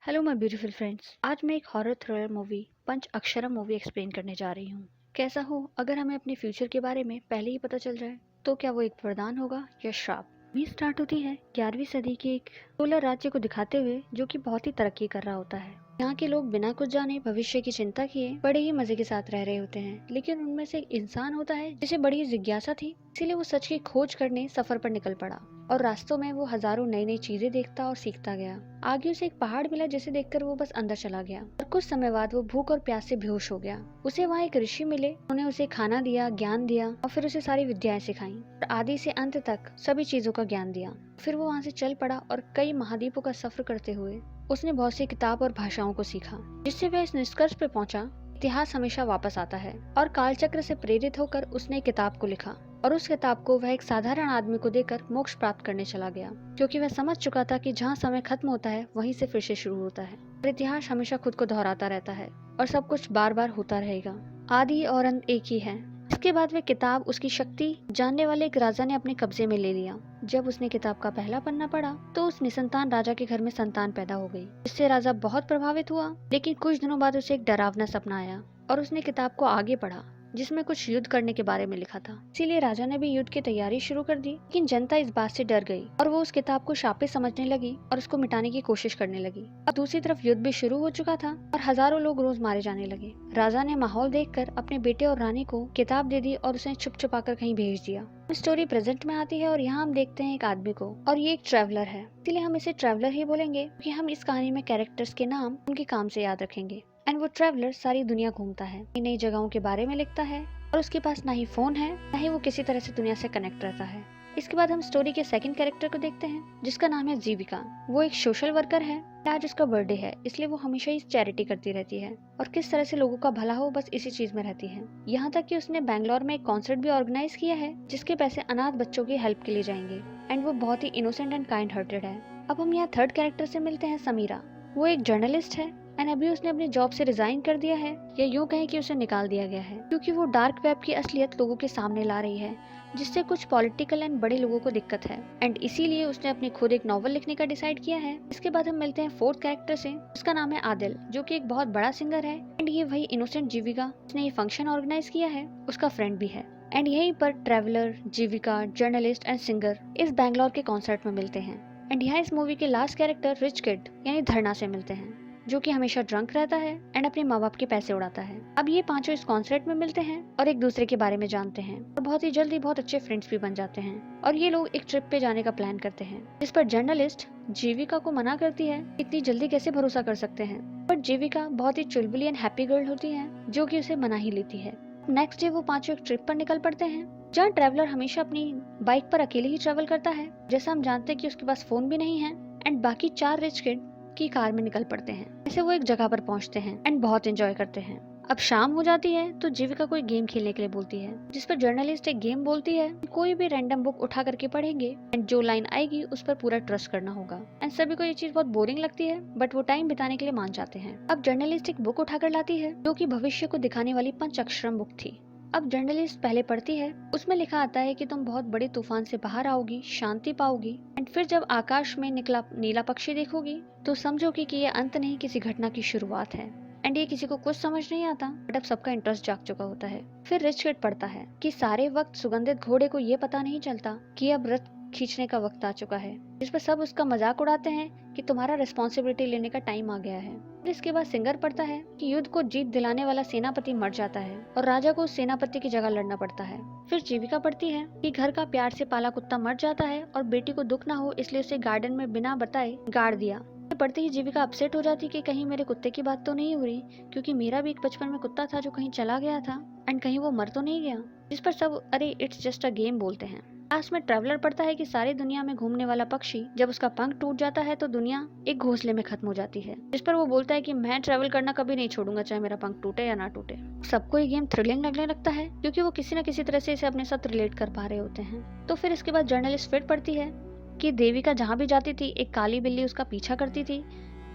Hello my beautiful friends. आज मैं एक हॉरर थ्रिलर मूवी पंच अक्षरम मूवी एक्सप्लेन करने जा रही हूँ। कैसा हो अगर हमें अपने फ्यूचर के बारे में पहले ही पता चल जाए तो क्या वो एक वरदान होगा या श्राप। मूवी स्टार्ट होती है 11वीं सदी के एक सोलर राज्य को दिखाते हुए जो कि बहुत ही तरक्की कर रहा होता है। यहाँ के लोग बिना कुछ जाने भविष्य की चिंता किए बड़े ही मजे के साथ रह रहे होते हैं, लेकिन उनमें से एक इंसान होता है जिसे बड़ी ही जिज्ञासा थी, इसीलिए वो सच की खोज करने सफर पर निकल पड़ा और रास्तों में वो हजारों नई नई चीजें देखता और सीखता गया। आगे उसे एक पहाड़ मिला जिसे देखकर वो बस अंदर चला गया और कुछ समय बाद वो भूख और प्यास से बेहोश हो गया। उसे वहाँ एक ऋषि मिले, उन्होंने उसे खाना दिया, ज्ञान दिया और फिर उसे सारी विद्याएं सिखाई और आदि से अंत तक सभी चीजों का ज्ञान दिया। फिर वो वहाँ से चल पड़ा और कई महाद्वीपों का सफर करते हुए उसने बहुत सी किताब और भाषाओं को सीखा, जिससे वह इस निष्कर्ष पे पहुंचा इतिहास हमेशा वापस आता है। और कालचक्र से प्रेरित होकर उसने किताब को लिखा और उस किताब को वह एक साधारण आदमी को देकर मोक्ष प्राप्त करने चला गया, क्योंकि वह समझ चुका था कि जहाँ समय खत्म होता है वहीं से फिर से शुरू होता है और इतिहास हमेशा खुद को दोहराता रहता है और सब कुछ बार बार होता रहेगा। आदि और अंत एक ही है। इसके बाद वह किताब उसकी शक्ति जानने वाले एक राजा ने अपने कब्जे में ले लिया। जब उसने किताब का पहला पन्ना पढ़ा तो उस निसंतान राजा के घर में संतान पैदा हो गई, जिससे राजा बहुत प्रभावित हुआ। लेकिन कुछ दिनों बाद उसे एक डरावना सपना आया और उसने किताब को आगे पढ़ा जिसमें कुछ युद्ध करने के बारे में लिखा था। इसीलिए राजा ने भी युद्ध की तैयारी शुरू कर दी, लेकिन जनता इस बात से डर गई और वो उस किताब को शापित समझने लगी और उसको मिटाने की कोशिश करने लगी। और दूसरी तरफ युद्ध भी शुरू हो चुका था और हजारों लोग रोज मारे जाने लगे। राजा ने माहौल देखकर अपने बेटे और रानी को किताब दे दी और उसे छुप छुपा कर कहीं भेज दिया। स्टोरी प्रेजेंट में आती है और यहाँ हम देखते हैं एक आदमी को और ये एक ट्रैवलर है, इसीलिए हम इसे ट्रैवलर ही बोलेंगे क्योंकि हम इस कहानी में कैरेक्टर्स के नाम उनके काम से याद रखेंगे। एंड वो ट्रैवलर सारी दुनिया घूमता है, नई नई जगहों के बारे में लिखता है और उसके पास ना ही फोन है ना ही वो किसी तरह से दुनिया से कनेक्ट रहता है। इसके बाद हम स्टोरी के सेकंड कैरेक्टर को देखते हैं जिसका नाम है जीविका। वो एक सोशल वर्कर है। आज उसका बर्थडे है, इसलिए वो हमेशा ही चैरिटी करती रहती है और किस तरह से लोगों का भला हो बस इसी चीज में रहती है। यहाँ तक कि उसने बैंगलोर में एक कॉन्सर्ट भी ऑर्गेनाइज किया है जिसके पैसे अनाथ बच्चों की हेल्प के लिए जाएंगे। एंड वो बहुत ही इनोसेंट एंड काइंड हार्टेड है। अब हम यहाँ थर्ड कैरेक्टर से मिलते हैं समीरा। वो एक जर्नलिस्ट है एंड अभी उसने अपने जॉब से रिजाइन कर दिया है, या यूं कहें कि उसे निकाल दिया गया है, क्योंकि वो डार्क वेब की असलियत लोगों के सामने ला रही है, जिससे कुछ पॉलिटिकल एंड बड़े लोगों को दिक्कत है। एंड इसीलिए उसने अपनी खुद एक नॉवल लिखने का डिसाइड किया है। इसके बाद हम मिलते हैं फोर्थ कैरेक्टर से, उसका नाम है आदिल, जो कि एक बहुत बड़ा सिंगर है। एंड ये वही इनोसेंट जीविका जिसने ये फंक्शन ऑर्गेनाइज किया है उसका फ्रेंड भी है। एंड यहीं पर traveller, Jeevika, journalist and singer इस बैंगलोर के कॉन्सर्ट में मिलते हैं। एंड यहाँ इस मूवी के लास्ट कैरेक्टर रिच किड यानी धरना से मिलते हैं, जो कि हमेशा ड्रंक रहता है एंड अपने माँ बाप के पैसे उड़ाता है। अब ये पांचों इस कॉन्सर्ट में मिलते हैं और एक दूसरे के बारे में जानते हैं और बहुत ही जल्दी बहुत अच्छे फ्रेंड्स भी बन जाते हैं। और ये लोग एक ट्रिप पे जाने का प्लान करते हैं, जिस पर जर्नलिस्ट जीविका को मना करती है। इतनी जल्दी कैसे भरोसा कर सकते हैं, बट जीविका बहुत ही चुलबुली एंड हैप्पी गर्ल होती है जो कि उसे मना ही लेती है। नेक्स्ट डे वो पांचों एक ट्रिप पर निकल पड़ते हैं, जहाँ ट्रैवलर हमेशा अपनी बाइक पर अकेले ही ट्रेवल करता है। जैसा हम जानते हैं कि उसके पास फोन भी नहीं है। एंड बाकी चार रिच किड की कार में निकल पड़ते हैं। ऐसे वो एक जगह पर पहुंचते हैं एंड बहुत एंजॉय करते हैं। अब शाम हो जाती है तो जीविका को एक गेम खेलने के लिए बोलती है, जिस पर जर्नलिस्ट एक गेम बोलती है, कोई भी रैंडम बुक उठा करके पढ़ेंगे एंड जो लाइन आएगी उस पर पूरा ट्रस्ट करना होगा। एंड सभी को ये चीज बहुत बोरिंग लगती है, बट वो टाइम बिताने के लिए मान जाते हैं। अब जर्नलिस्ट एक बुक उठाकर लाती है जो कि भविष्य को दिखाने वाली पंच अक्षरम बुक थी। अब जर्नलिस्ट पहले पढ़ती है, उसमें लिखा आता है कि तुम बहुत बड़े तूफान से बाहर आओगी, शांति पाओगी एंड फिर जब आकाश में निकला नीला पक्षी देखोगी तो समझोगी कि ये अंत नहीं किसी घटना की शुरुआत है। एंड ये किसी को कुछ समझ नहीं आता, बट अब सबका इंटरेस्ट जाग चुका होता है। फिर रिच किड पढ़ता है कि सारे वक्त सुगंधित घोड़े को ये पता नहीं चलता कि अब रथ खींचने का वक्त आ चुका है, जिस पर सब उसका मजाक उड़ाते हैं कि तुम्हारा रिस्पॉन्सिबिलिटी लेने का टाइम आ गया है। इसके बाद सिंगर पढ़ता है कि युद्ध को जीत दिलाने वाला सेनापति मर जाता है और राजा को उस सेनापति की जगह लड़ना पड़ता है। फिर जीविका पढ़ती है कि घर का प्यार से पाला कुत्ता मर जाता है और बेटी को दुख ना हो इसलिए उसे गार्डन में बिना बताए गाड़ दिया। पढ़ते ही जीविका अपसेट हो जाती कि कहीं मेरे कुत्ते की बात तो नहीं हो रही, क्योंकि मेरा भी एक बचपन में कुत्ता था जो कहीं चला गया था एंड कहीं वो मर तो नहीं गया। जिस पर सब अरे इट्स जस्ट अ गेम बोलते हैं। लास्ट में ट्रैवलर पढ़ता है कि सारी दुनिया में घूमने वाला पक्षी जब उसका पंख टूट जाता है तो दुनिया एक घोंसले में खत्म हो जाती है। जिस पर वो बोलता है कि मैं ट्रैवल करना कभी नहीं छोड़ूंगा, चाहे मेरा पंख टूटे या ना टूटे। सबको ये गेम थ्रिलिंग लगने लगता है क्योंकि वो किसी न किसी तरह से इसे अपने साथ रिलेट कर पा रहे होते हैं। तो फिर इसके बाद जर्नलिस्ट फिर पढ़ती है कि देविका जहाँ भी जाती थी एक काली बिल्ली उसका पीछा करती थी,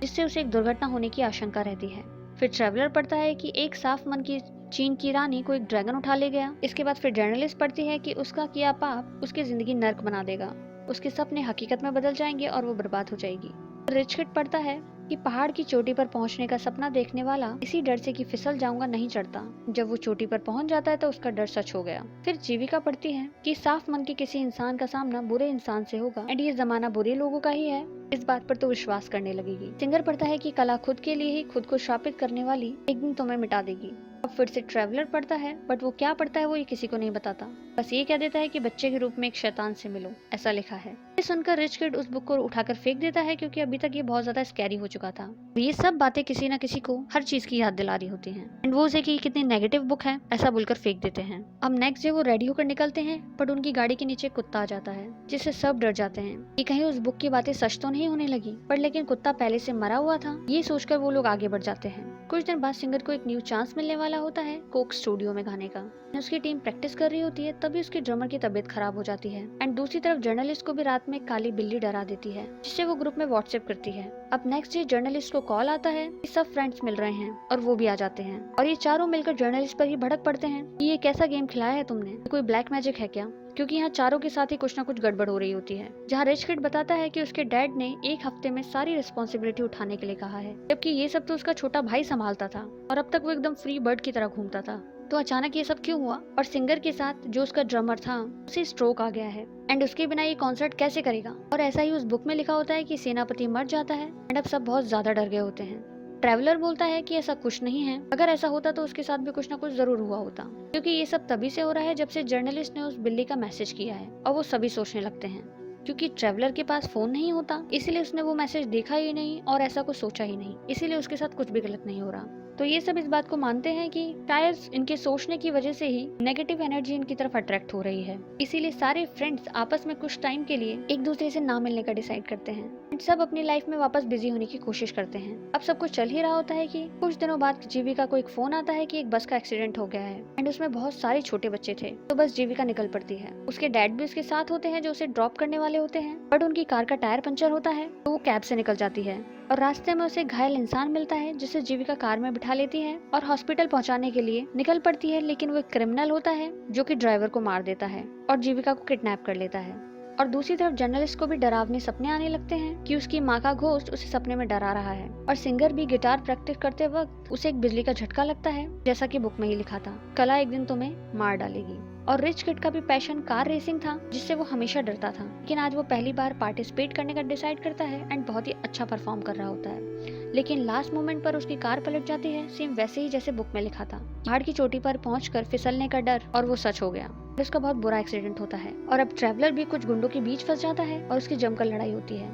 जिससे उसे एक दुर्घटना होने की आशंका रहती है। फिर ट्रैवलर पढ़ता है कि एक साफ मन की चीन की रानी को एक ड्रैगन उठा ले गया। इसके बाद फिर जर्नलिस्ट पढ़ती है कि उसका किया पाप उसकी जिंदगी नर्क बना देगा, उसके सपने हकीकत में बदल जाएंगे और वो बर्बाद हो जाएगी। रिच किड पढ़ता है कि पहाड़ की चोटी पर पहुंचने का सपना देखने वाला इसी डर से कि फिसल जाऊंगा नहीं चढ़ता। जब वो चोटी पर पहुंच जाता है तो उसका डर सच हो गया। फिर जीविका पढ़ती है कि साफ मन के किसी इंसान का सामना बुरे इंसान से होगा एंड ये जमाना बुरे लोगों का ही है, इस बात पर तो विश्वास करने लगेगी। सिंगर पढ़ता है कि कला खुद के लिए ही खुद को श्रापित करने वाली एक दिन तुम्हें मिटा देगी। अब फिर से ट्रैवलर पढ़ता है, बट वो क्या पढ़ता है वो ये किसी को नहीं बताता, बस ये कह देता है कि बच्चे के रूप में एक शैतान से मिलो, ऐसा लिखा है। ये सुनकर रिच किड उस बुक को उठाकर फेंक देता है क्योंकि अभी तक ये बहुत ज्यादा स्कैरी हो चुका था। ये सब बातें किसी न किसी को हर चीज की याद दिला रही होती हैं एंड वो उसे कि कितनी नेगेटिव बुक है ऐसा बोलकर फेंक देते हैं। अब नेक्स्ट डे वो रेडी होकर निकलते हैं, बट उनकी गाड़ी के नीचे कुत्ता आ जाता है जिससे सब डर जाते हैं कि कहीं उस बुक की बातें सच तो नहीं होने लगी। पर लेकिन कुत्ता पहले से मरा हुआ था, ये सोचकर वो लोग आगे बढ़ जाते हैं। कुछ दिन बाद सिंगर को एक न्यू चांस मिलने वाला होता है कोक स्टूडियो में गाने का। उसकी टीम प्रैक्टिस कर रही होती है, तभी उसके ड्रमर की तबीयत खराब हो जाती है एंड दूसरी तरफ जर्नलिस्ट को भी रात में काली बिल्ली डरा देती है, जिससे वो ग्रुप में व्हाट्सएप करती है। अब नेक्स्ट डे जर्नलिस्ट को कॉल आता है कि सब फ्रेंड्स मिल रहे हैं और वो भी आ जाते हैं और ये चारों मिलकर जर्नलिस्ट पर ही भड़क पड़ते हैं कि ये कैसा गेम खिलाया है तुमने, कोई ब्लैक मैजिक है क्या, क्योंकि यहाँ चारों के साथ ही कुछ ना कुछ गड़बड़ हो रही होती है। जहाँ रिच किड बताता है कि उसके डैड ने एक हफ्ते में सारी रिस्पॉन्सिबिलिटी उठाने के लिए कहा है, जबकि ये सब तो उसका छोटा भाई संभालता था और अब तक वो एकदम फ्री बर्ड की तरह घूमता था। तो अचानक ये सब क्यों हुआ और सिंगर के साथ जो उसका ड्रमर था उसे स्ट्रोक आ गया है एंड उसके बिना ये कॉन्सर्ट कैसे करेगा। और ऐसा ही उस बुक में लिखा होता है कि सेनापति मर जाता है एंड अब सब बहुत ज्यादा डर गए होते हैं। ट्रैवलर बोलता है कि ऐसा कुछ नहीं है, अगर ऐसा होता तो उसके साथ भी कुछ ना कुछ जरूर हुआ होता, क्योंकि ये सब तभी से हो रहा है जब से जर्नलिस्ट ने उस बिल्ली का मैसेज किया है। और वो सभी सोचने लगते हैं क्योंकि ट्रैवलर के पास फोन नहीं होता, इसीलिए उसने वो मैसेज देखा ही नहीं और ऐसा कुछ सोचा ही नहीं, इसीलिए उसके साथ कुछ भी गलत नहीं हो रहा। तो ये सब इस बात को मानते हैं कि शायद इनके सोचने की वजह से ही नेगेटिव एनर्जी इनकी तरफ अट्रैक्ट हो रही है, इसीलिए सारे फ्रेंड्स आपस में कुछ टाइम के लिए एक दूसरे से ना मिलने का डिसाइड करते हैं। सब अपनी लाइफ में वापस बिजी होने की कोशिश करते हैं। अब सब कुछ चल ही रहा होता है कि कुछ दिनों बाद जीविका को एक फोन आता है कि एक बस का एक्सीडेंट हो गया है एंड उसमें बहुत सारे छोटे बच्चे थे। तो बस जीविका निकल पड़ती है। उसके डैड भी उसके साथ होते हैं जो उसे ड्रॉप करने वाले होते हैं, बट उनकी कार का टायर पंचर होता है तो वो कैब से निकल जाती है और रास्ते में उसे घायल इंसान मिलता है जिसे जीविका कार में बिठा लेती है और हॉस्पिटल पहुंचाने के लिए निकल पड़ती है। लेकिन वो एक क्रिमिनल होता है जो कि ड्राइवर को मार देता है और जीविका को किडनैप कर लेता है। और दूसरी तरफ जर्नलिस्ट को भी डरावने सपने आने लगते हैं कि उसकी माँ का घोस्ट उसे सपने में डरा रहा है। और सिंगर भी गिटार प्रैक्टिस करते वक्त उसे एक बिजली का झटका लगता है, जैसा कि बुक में ही लिखा था, कला एक दिन तुम्हें मार डालेगी। और रिच किड का भी पैशन कार रेसिंग था जिससे वो हमेशा डरता था, लेकिन आज वो पहली बार पार्टिसिपेट करने का डिसाइड करता है एंड बहुत ही अच्छा परफॉर्म कर रहा होता है। लेकिन लास्ट मोमेंट पर उसकी कार पलट जाती है, सेम वैसे ही जैसे बुक में लिखा था। पहाड़ की चोटी पर पहुंचकर फिसलने का डर, और वो सच हो गया। उसका बहुत बुरा एक्सीडेंट होता है और अब ट्रैवलर भी कुछ गुंडों के बीच फंस जाता है और उसकी जमकर लड़ाई होती है।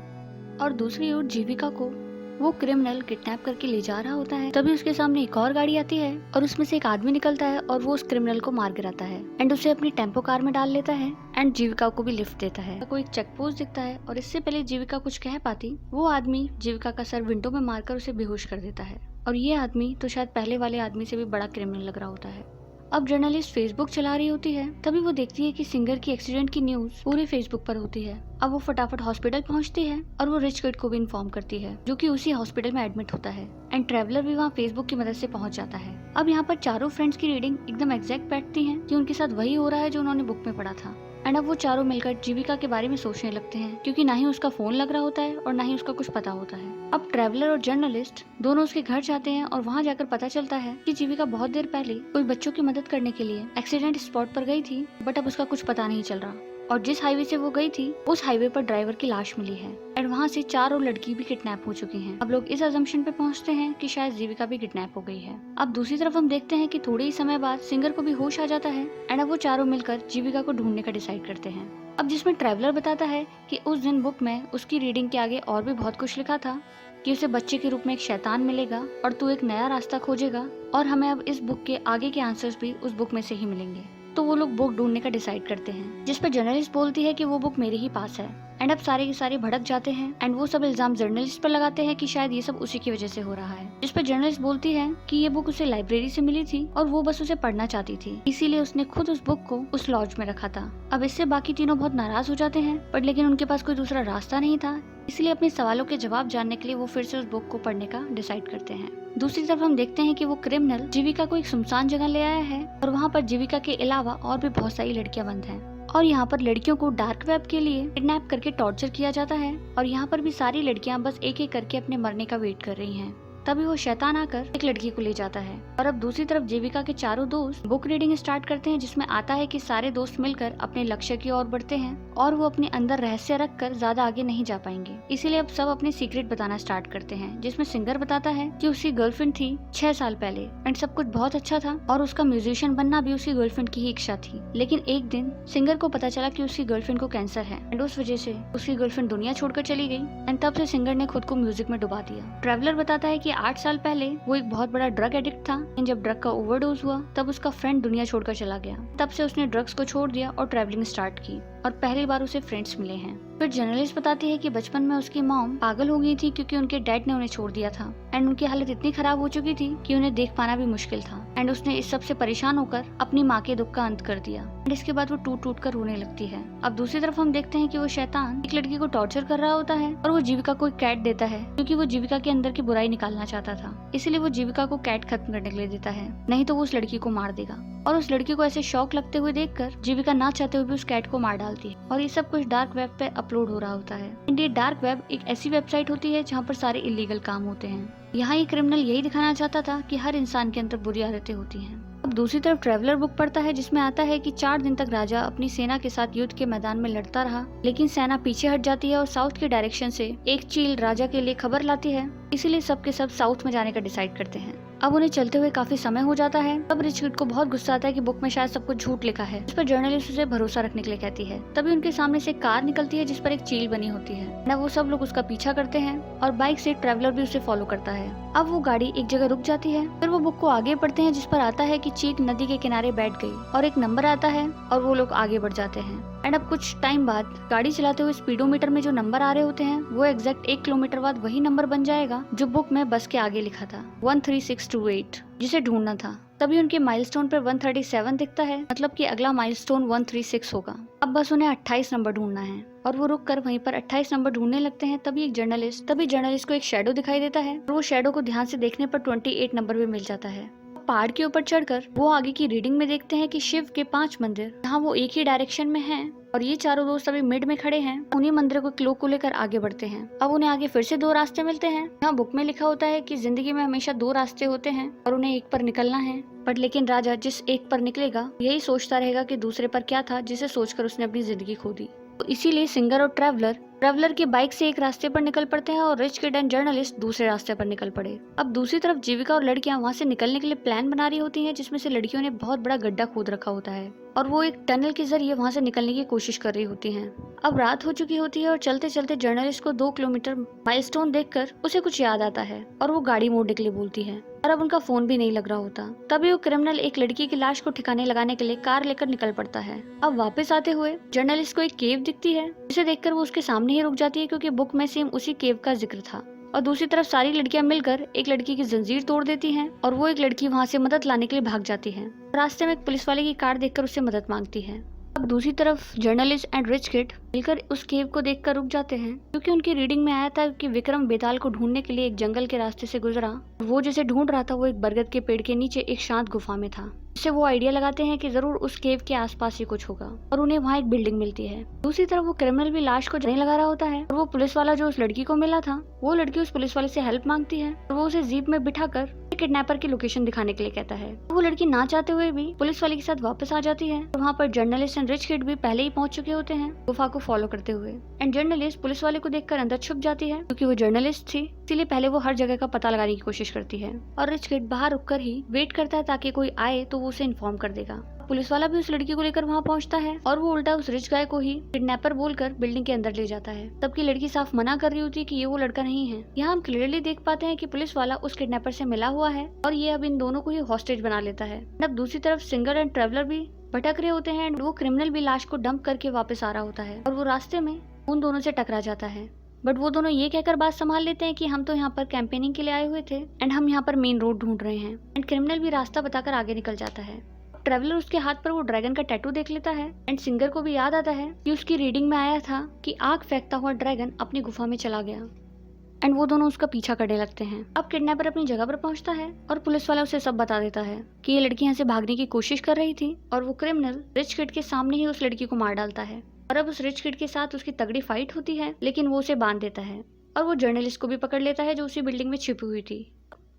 और दूसरी ओर जीविका को वो क्रिमिनल किडनैप करके ले जा रहा होता है, तभी उसके सामने एक और गाड़ी आती है और उसमें से एक आदमी निकलता है और वो उस क्रिमिनल को मार गिराता है एंड उसे अपनी टेम्पो कार में डाल लेता है एंड जीविका को भी लिफ्ट देता है। कोई एक चेक पोस्ट दिखता है और इससे पहले जीविका कुछ कह पाती, वो आदमी जीविका का सर विंडो में मारकर उसे बेहोश कर देता है। और ये आदमी तो शायद पहले वाले आदमी से भी बड़ा क्रिमिनल लग रहा होता है। अब जर्नलिस्ट फेसबुक चला रही होती है, तभी वो देखती है कि सिंगर की एक्सीडेंट की न्यूज पूरे फेसबुक पर होती है। अब वो फटाफट हॉस्पिटल पहुंचती है और वो रिच किड को भी इन्फॉर्म करती है जो कि उसी हॉस्पिटल में एडमिट होता है एंड ट्रैवलर भी वहाँ फेसबुक की मदद से पहुंच जाता है। अब यहाँ पर चारों फ्रेंड्स की रीडिंग एकदम एग्जैक्ट बैठती है कि उनके साथ वही हो रहा है जो उन्होंने बुक में पढ़ा था। एंड अब वो चारों मिलकर जीविका के बारे में सोचने लगते हैं क्योंकि ना ही उसका फोन लग रहा होता है और ना ही उसका कुछ पता होता है। अब ट्रैवलर और जर्नलिस्ट दोनों उसके घर जाते हैं और वहाँ जाकर पता चलता है कि जीविका बहुत देर पहले कोई बच्चों की मदद करने के लिए एक्सीडेंट स्पॉट पर गई थी, बट अब उसका कुछ पता नहीं चल रहा। और जिस हाईवे से वो गई थी उस हाईवे पर ड्राइवर की लाश मिली है एंड वहाँ से 4 और लड़की भी किडनैप हो चुकी हैं। अब लोग इस अजम्पशन पे पहुँचते हैं कि शायद जीविका भी किडनैप हो गई है। अब दूसरी तरफ हम देखते हैं कि थोड़े ही समय बाद सिंगर को भी होश आ जाता है एंड अब वो चारों मिलकर जीविका को ढूंढने का डिसाइड करते हैं। अब जिसमें ट्रैवलर बताता है कि उस दिन बुक में उसकी रीडिंग के आगे और भी बहुत कुछ लिखा था कि उसे बच्चे के रूप में एक शैतान मिलेगा और तू एक नया रास्ता खोजेगा और हमें अब इस बुक के आगे के आंसर्स भी उस बुक में से ही मिलेंगे। तो वो लोग बुक ढूंढने का डिसाइड करते हैं, जिस पर जर्नलिस्ट बोलती है कि वो बुक मेरे ही पास है एंड अब सारे के सारे भड़क जाते हैं एंड वो सब इल्जाम जर्नलिस्ट पर लगाते हैं कि शायद ये सब उसी की वजह से हो रहा है। जिस पर जर्नलिस्ट बोलती है कि ये बुक उसे लाइब्रेरी से मिली थी और वो बस उसे पढ़ना चाहती थी, इसीलिए उसने खुद उस बुक को उस लॉज में रखा था। अब इससे बाकी तीनों बहुत नाराज हो जाते हैं, बट लेकिन उनके पास कोई दूसरा रास्ता नहीं था, इसलिए अपने सवालों के जवाब जानने के लिए वो फिर से उस बुक को पढ़ने का डिसाइड करते हैं। दूसरी तरफ हम देखते हैं कि वो क्रिमिनल जीविका को एक सुनसान जगह ले आया है और वहाँ पर जीविका के अलावा और भी बहुत सारी लड़कियां बंद हैं। और यहाँ पर लड़कियों को डार्क वेब के लिए किडनैप करके टॉर्चर किया जाता है और यहाँ पर भी सारी लड़कियां बस एक एक करके अपने मरने का वेट कर रही हैं। तभी वो शैतान आकर एक लड़की को ले जाता है और अब दूसरी तरफ जीविका के चारों दोस्त बुक रीडिंग स्टार्ट करते हैं, जिसमें आता है कि सारे दोस्त मिलकर अपने लक्ष्य की ओर बढ़ते हैं और वो अपने अंदर रहस्य रखकर ज्यादा आगे नहीं जा पाएंगे। इसीलिए अब सब अपने सीक्रेट बताना स्टार्ट करते हैं, जिसमें सिंगर बताता है कि उसकी गर्लफ्रेंड थी 6 साल पहले एंड सब कुछ बहुत अच्छा था और उसका म्यूजिशियन बनना भी उसकी गर्लफ्रेंड की ही इच्छा थी। लेकिन एक दिन सिंगर को पता चला कि उसकी गर्लफ्रेंड को कैंसर है एंड उस वजह से उसकी गर्लफ्रेंड दुनिया छोड़कर चली गई एंड तब से सिंगर ने खुद को म्यूजिक में डुबा दिया। ट्रैवलर बताता है कि 8 साल पहले वो एक बहुत बड़ा ड्रग एडिक्ट था एंड जब ड्रग का ओवरडोज हुआ तब उसका फ्रेंड दुनिया छोड़कर चला गया। तब से उसने ड्रग्स को छोड़ दिया और ट्रैवलिंग स्टार्ट की और पहली बार उसे फ्रेंड्स मिले हैं। फिर जर्नलिस्ट बताती है कि बचपन में उसकी मॉम पागल हो गई थी क्योंकि उनके डैड ने उन्हें छोड़ दिया था एंड उनकी हालत इतनी खराब हो चुकी थी कि उन्हें देख पाना भी मुश्किल था एंड उसने इस सब से परेशान होकर अपनी माँ के दुख का अंत कर दिया एंड इसके बाद वो टूट टूट कर रोने लगती है। अब दूसरी तरफ हम देखते हैं कि वो शैतान एक लड़की को टॉर्चर कर रहा होता है और वो जीविका को एक कैट देता है क्योंकि वो जीविका के अंदर की बुराई निकालना चाहता था। इसीलिए वो जीविका को कैट खत्म करने के लिए देता है, नहीं तो वो उस लड़की को मार देगा। और उस लड़की को ऐसे शौक लगते हुए देखकर जीविका ना चाहते हुए भी उस कैट को मार डालती है और ये सब कुछ डार्क वेब पे अपलोड हो रहा होता है। ये डार्क वेब एक ऐसी वेबसाइट होती है जहाँ पर सारे इलीगल काम होते हैं। यहाँ ये क्रिमिनल यही दिखाना चाहता था कि हर इंसान के अंदर बुरी आदतें होती हैं। अब दूसरी तरफ ट्रैवलर बुक पढ़ता है, जिसमें आता है कि 4 दिन तक राजा अपनी सेना के साथ युद्ध के मैदान में लड़ता रहा, लेकिन सेना पीछे हट जाती है और साउथ के डायरेक्शन से एक चील राजा के लिए खबर लाती है। इसीलिए सब के सब साउथ में जाने का डिसाइड करते हैं। अब उन्हें चलते हुए काफी समय हो जाता है। अब रिच किड को बहुत गुस्सा आता है कि बुक में शायद सब कुछ झूठ लिखा है। इस पर जर्नलिस्ट उसे भरोसा रखने के लिए कहती है। तभी उनके सामने से कार निकलती है जिस पर एक चील बनी होती है ना। वो सब लोग उसका पीछा करते हैं और बाइक से ट्रैवलर भी उसे फॉलो करता है। अब वो गाड़ी एक जगह रुक जाती है। फिर वो बुक को आगे पढ़ते हैं जिस पर आता है कि चील नदी के किनारे बैठ गई और एक नंबर आता है और वो लोग आगे बढ़ जाते हैं। एंड अब कुछ टाइम बाद गाड़ी चलाते हुए स्पीडोमीटर में जो नंबर आ रहे होते हैं वो एग्जैक्ट 1 किलोमीटर बाद वही नंबर बन जाएगा जो बुक में बस के आगे लिखा था 13628, जिसे ढूंढना था। तभी उनके माइलस्टोन पर 137 दिखता है, मतलब कि अगला माइलस्टोन 136 होगा। अब बस उन्हें 28 नंबर ढूंढना है और वो रुक कर वहीं पर 28 नंबर ढूंढने लगते हैं। तभी जर्नलिस्ट को एक शैडो दिखाई देता है और वो शैडो को ध्यान से देखने पर 28 नंबर भी मिल जाता है। पहाड़ के ऊपर चढ़कर वो आगे की रीडिंग में देखते हैं कि शिव के 5 मंदिर जहाँ वो एक ही डायरेक्शन में हैं और ये चारों दोस्त अभी मिड में खड़े हैं। उन्हीं मंदिरों को क्लो को लेकर आगे बढ़ते हैं। अब उन्हें आगे फिर से 2 रास्ते मिलते हैं। यहाँ बुक में लिखा होता है कि जिंदगी में हमेशा 2 रास्ते होते हैं और उन्हें एक पर निकलना है। बट लेकिन राजा जिस एक पर निकलेगा यही सोचता रहेगा कि दूसरे पर क्या था, जिसे सोचकर उसने अपनी जिंदगी खो दी। तो इसीलिए सिंगर और ट्रैवलर की बाइक से एक रास्ते पर निकल पड़ते हैं और रिच किड एंड जर्नलिस्ट दूसरे रास्ते पर निकल पड़े। अब दूसरी तरफ जीविका और लड़कियां वहां से निकलने के लिए प्लान बना रही होती हैं, जिसमें से लड़कियों ने बहुत बड़ा गड्ढा खोद रखा होता है और वो एक टनल के जरिए वहां से निकलने की कोशिश कर रही होती हैं। अब रात हो चुकी होती है और चलते चलते जर्नलिस्ट को 2 किलोमीटर माइलस्टोन देखकर उसे कुछ याद आता है और वो गाड़ी मोड़ने के लिए बोलती है और अब उनका फोन भी नहीं लग रहा होता। तभी वो क्रिमिनल एक लड़की की लाश को ठिकाने लगाने के लिए कार लेकर निकल पड़ता है। अब वापस आते हुए जर्नलिस्ट को एक केव दिखती है, जिसे देखकर वो उसके सामने ही रुक जाती है क्योंकि बुक में सेम उसी केव का जिक्र था। और दूसरी तरफ सारी लड़कियां मिलकर एक लड़की की जंजीर तोड़ देती हैं और वो एक लड़की वहां से मदद लाने के लिए भाग जाती है। रास्ते में एक पुलिस वाले की कार देखकर उससे मदद मांगती है। अब दूसरी तरफ जर्नलिस्ट एंड रिच किड मिलकर उस केव को देखकर रुक जाते हैं क्योंकि उनकी रीडिंग में आया था कि विक्रम बेताल को ढूंढने के लिए एक जंगल के रास्ते से गुजरा। वो जिसे ढूंढ रहा था वो एक बरगद के पेड़ के नीचे एक शांत गुफा में था। इससे वो आइडिया लगाते हैं कि जरूर उस केव के आसपास ही कुछ होगा और उन्हें वहाँ एक बिल्डिंग मिलती है। दूसरी तरफ वो क्रिमिनल भी लाश को जलने लगा रहा होता है और वो पुलिस वाला जो उस लड़की को मिला था वो लड़की उस पुलिस वाले से हेल्प मांगती है और वो उसे जीप में बिठाकर किडनैपर की लोकेशन दिखाने के लिए कहता है। वो लड़की ना चाहते हुए भी पुलिस वाले के साथ वापस आ जाती है। वहाँ पर जर्नलिस्ट एंड रिच किड भी पहले ही पहुंच चुके होते हैं गुफा को फॉलो करते हुए। एंड जर्नलिस्ट पुलिस वाले को देखकर अंदर छुप जाती है क्योंकि वो जर्नलिस्ट थी, इसीलिए पहले वो हर जगह का पता लगाने की कोशिश करती है और रिच किड बाहर रुककर ही वेट करता है ताकि कोई आए तो वो उसे इन्फॉर्म कर देगा। पुलिस वाला भी उस लड़की को लेकर वहाँ पहुँचता है और वो उल्टा उस रिच गाय को ही किडनैपर बोलकर बिल्डिंग के अंदर ले जाता है। तबकि लड़की साफ मना कर रही होती है कि ये वो लड़का नहीं है। यहाँ हम क्लियरली देख पाते हैं कि पुलिस वाला उस किडनैपर से मिला हुआ है और ये अब इन दोनों को ही हॉस्टेज बना लेता है। अब दूसरी तरफ सिंगर एंड ट्रैवलर भी भटक रहे होते हैं एंड वो क्रिमिनल भी लाश को डंप करके वापस आ रहा होता है और वो रास्ते में उन दोनों से टकरा जाता है। बट वो दोनों ये कहकर बात संभाल लेते हैं कि हम तो यहाँ पर कैंपेनिंग के लिए आए हुए थे एंड हम यहाँ पर मेन रोड ढूंढ रहे हैं। एंड क्रिमिनल भी रास्ता बताकर आगे निकल जाता है। ट्रैवलर उसके हाथ पर वो ड्रैगन का टैटू देख लेता है एंड सिंगर को भी याद आता है कि उसकी रीडिंग में आया था कि आग फेंकता हुआ ड्रैगन अपनी गुफा में चला गया। एंड वो दोनों उसका पीछा करने लगते हैं। अब किडनैपर अपनी जगह पर पहुंचता है और पुलिस वाला उसे सब बता देता है कि ये लड़की यहाँ से भागने की कोशिश कर रही थी और वो क्रिमिनल रिच किड के सामने ही उस लड़की को मार डालता है। और अब उस रिच किड के साथ उसकी तगड़ी फाइट होती है, लेकिन वो उसे बांध देता है और वो जर्नलिस्ट को भी पकड़ लेता है जो उसी बिल्डिंग में छिपी हुई थी।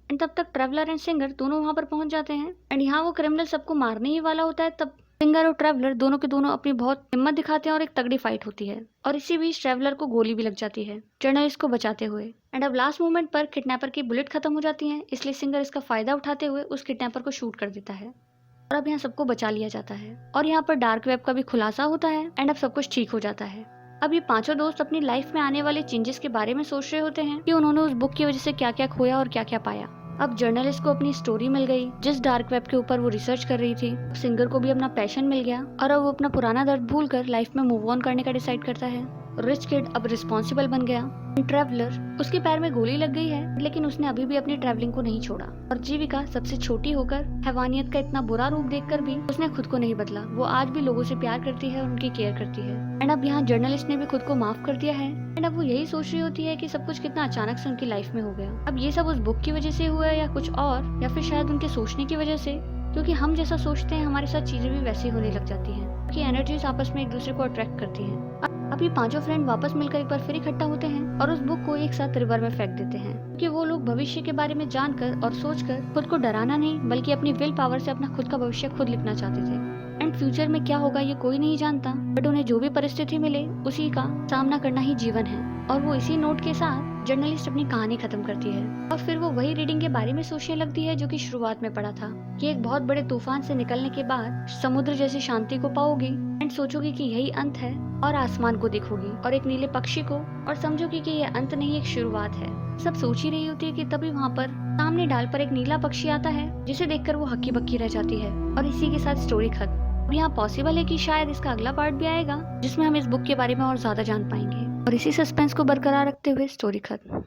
एंड तब तक ट्रैवलर एंड सिंगर दोनों वहां पर पहुंच जाते हैं एंड यहाँ वो क्रिमिनल सबको मारने ही वाला होता है। तब सिंगर और ट्रैवलर दोनों के दोनों अपनी बहुत हिम्मत दिखाते हैं और एक तगड़ी फाइट होती है और इसी बीच ट्रैवलर को गोली भी लग जाती है जर्नलिस्ट को बचाते हुए। एंड अब लास्ट मोमेंट पर किडनैपर की बुलेट खत्म हो जाती है, इसलिए सिंगर इसका फायदा उठाते हुए उस किडनैपर को शूट कर देता है और अब यहाँ सबको बचा लिया जाता है और यहाँ पर डार्क वेब का भी खुलासा होता है एंड अब सब कुछ ठीक हो जाता है। अब ये पांचों दोस्त अपनी लाइफ में आने वाले चेंजेस के बारे में सोच रहे होते हैं कि उन्होंने उस बुक की वजह से क्या क्या खोया और क्या क्या पाया। अब जर्नलिस्ट को अपनी स्टोरी मिल गई जिस डार्क वेब के ऊपर वो रिसर्च कर रही थी। सिंगर को भी अपना पैशन मिल गया और अब वो अपना पुराना दर्द भूलकर लाइफ में मूव ऑन करने का डिसाइड करता है। रिच किड अब रिस्पॉन्सिबल बन गया। ट्रैवलर उसके पैर में गोली लग गई है, लेकिन उसने अभी भी अपनी ट्रैवलिंग को नहीं छोड़ा। और जीविका सबसे छोटी होकर हैवानियत का इतना बुरा रूप देखकर भी उसने खुद को नहीं बदला। वो आज भी लोगों से प्यार करती है और उनकी केयर करती है। एंड अब यहाँ जर्नलिस्ट ने भी खुद को माफ कर दिया है एंड अब वो यही सोच रही होती है कि सब कुछ कितना अचानक से उनकी लाइफ में हो गया। अब ये सब उस बुक की वजह से हुआ या कुछ और, या फिर शायद उनके सोचने की वजह से, क्योंकि हम जैसा सोचते हैं हमारे साथ चीजें भी वैसी होने लग जाती हैं, क्योंकि एनर्जीज आपस में एक दूसरे को अट्रैक्ट करती हैं। अब ये पांचों फ्रेंड वापस मिलकर एक बार फिर इकट्ठा होते हैं और उस बुक को एक साथ रिवर में फेंक देते हैं, क्योंकि वो लोग भविष्य के बारे में जानकर और सोचकर खुद को डराना नहीं बल्कि अपनी विल पावर से अपना खुद का भविष्य खुद लिखना चाहते थे। एंड फ्यूचर में क्या होगा ये कोई नहीं जानता, बट उन्हें जो भी परिस्थिति मिले उसी का सामना करना ही जीवन है। और वो इसी नोट के साथ जर्नलिस्ट अपनी कहानी खत्म करती है और फिर वो वही रीडिंग के बारे में सोचने लगती है जो कि शुरुआत में पढ़ा था कि एक बहुत बड़े तूफान से निकलने के बाद समुद्र जैसी शांति को पाओगी एंड सोचोगी कि यही अंत है और आसमान को देखोगी और एक नीले पक्षी को और समझोगी कि यह अंत नहीं एक शुरुआत है। सब सोच ही रही होती है कि तभी वहाँ पर सामने डाल पर एक नीला पक्षी आता है जिसे देखकर वो हक्की बक्की रह जाती है और इसी के साथ स्टोरी खत्म। अब यहाँ पॉसिबल है कि शायद इसका अगला पार्ट भी आएगा जिसमें हम इस बुक के बारे में और ज्यादा जान पाएंगे और इसी सस्पेंस को बरकरार रखते हुए स्टोरी खत्म।